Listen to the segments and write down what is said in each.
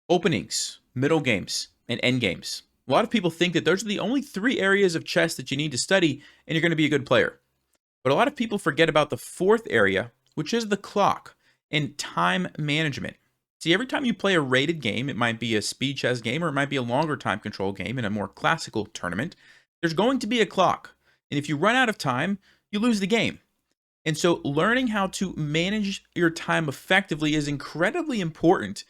Openings, middle games, and end games. A lot of people think that those are the only three areas of chess that you need to study and you're going to be a good player. But a lot of people forget about the fourth area, which is the clock and time management. See, every time you play a rated game, it might be a speed chess game or it might be a longer time control game in a more classical tournament, there's going to be a clock. And if you run out of time, you lose the game. And so learning how to manage your time effectively is incredibly important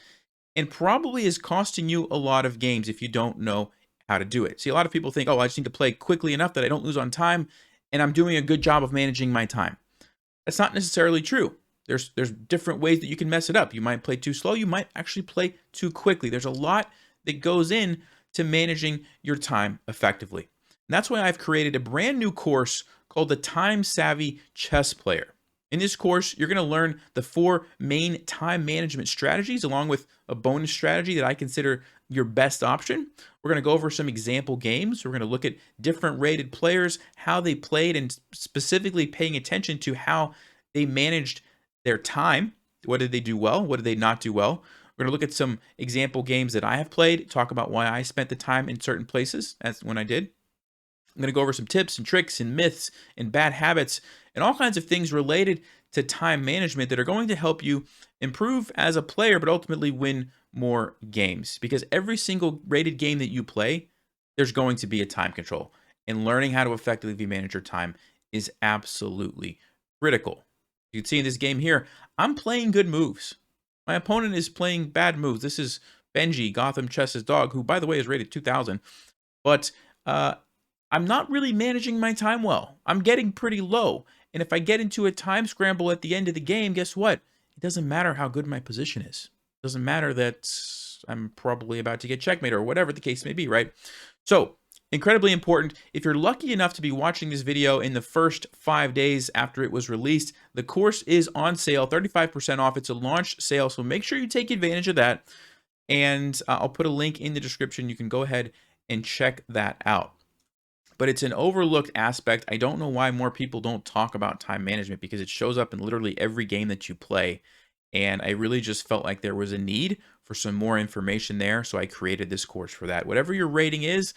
and probably is costing you a lot of games if you don't know how to do it. See, a lot of people think, oh, I just need to play quickly enough that I don't lose on time, and I'm doing a good job of managing my time. That's not necessarily true. There's different ways that you can mess it up. You might play too slow. You might actually play too quickly. There's a lot that goes in to managing your time effectively. And that's why I've created a brand new course called the Time Savvy Chess Player. In this course, you're going to learn the 4 main time management strategies along with a bonus strategy that I consider your best option. We're going to go over some example games. We're going to look at different rated players, how they played, and specifically paying attention to how they managed their time. What did they do well? What did they not do well? We're going to look at some example games that I have played, talk about why I spent the time in certain places, as when I did. I'm going to go over some tips and tricks and myths and bad habits and all kinds of things related to time management that are going to help you improve as a player, but ultimately win more games. Because every single rated game that you play, there's going to be a time control. And learning how to effectively manage your time is absolutely critical. You can see in this game here, I'm playing good moves. My opponent is playing bad moves. This is Benji, Gotham Chess's dog, who, by the way, is rated 2000. But I'm not really managing my time well. I'm getting pretty low. And if I get into a time scramble at the end of the game, guess what? It doesn't matter how good my position is. It doesn't matter that I'm probably about to get checkmate or whatever the case may be, right? So, incredibly important. If you're lucky enough to be watching this video in the first 5 days after it was released, the course is on sale, 35% off. It's a launch sale, so make sure you take advantage of that. And I'll put a link in the description. You can go ahead and check that out. But it's an overlooked aspect. I don't know why more people don't talk about time management because it shows up in literally every game that you play. And I really just felt like there was a need for some more information there. So I created this course for that. Whatever your rating is,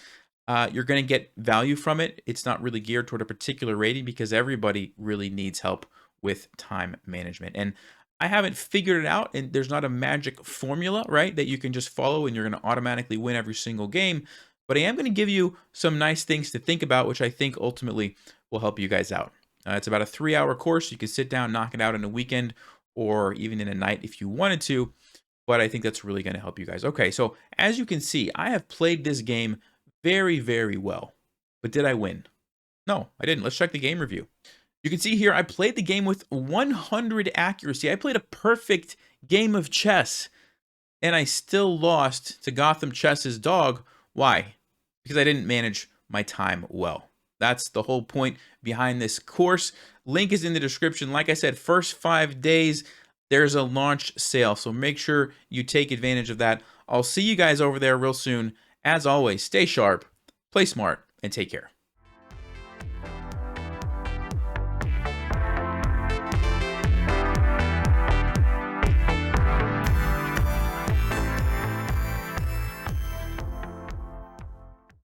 you're going to get value from it. It's not really geared toward a particular rating because everybody really needs help with time management. And I haven't figured it out, and there's not a magic formula, right, that you can just follow and you're going to automatically win every single game. But I am going to give you some nice things to think about, which I think ultimately will help you guys out. It's about a 3-hour course. You can sit down, knock it out in a weekend or even in a night if you wanted to. But I think that's really going to help you guys. Okay, so as you can see, I have played this game very, very well. But did I win? No, I didn't. Let's check the game review. You can see here I played the game with 100 accuracy. I played a perfect game of chess. And I still lost to Gotham Chess's dog. Why? Because I didn't manage my time well. That's the whole point behind this course. Link is in the description. Like I said, first 5 days, there's a launch sale. So make sure you take advantage of that. I'll see you guys over there real soon. As always, stay sharp, play smart, and take care.